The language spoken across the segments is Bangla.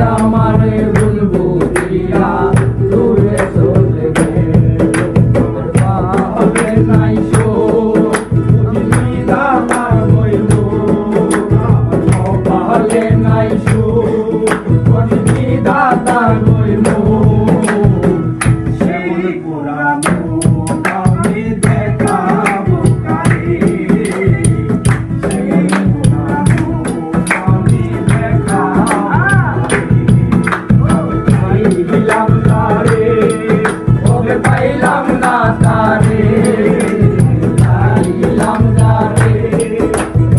আমারে বলবো দিয়া দূরে চলে গেলে নাই শো আমার হইল কপালে নাই শো দাদা হইল সেই পুরানো আমি দেখাবো কারে সেই পুরানো আমি দেখাবো পাইলাম না তারে পাইলাম না রে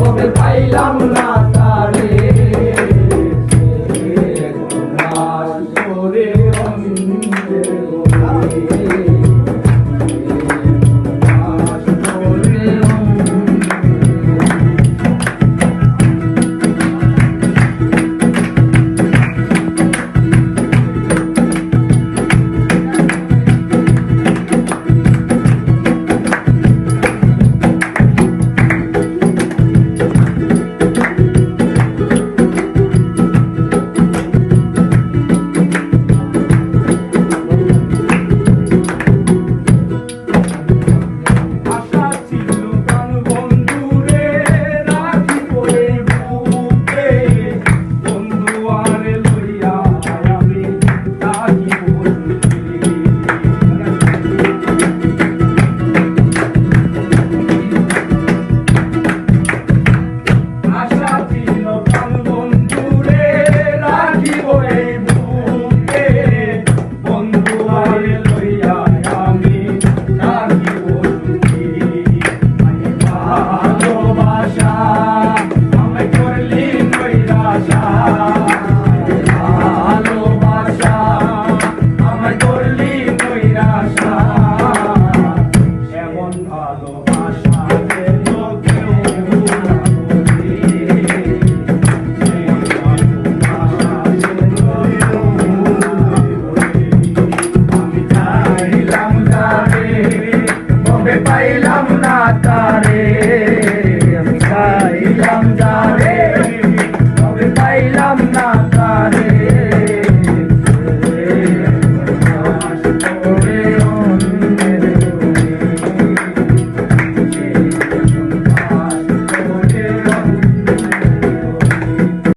ওকে পাইলাম না তারে করে পাইলাম না তারে আমি পাইলাম যারে তবে পাইলাম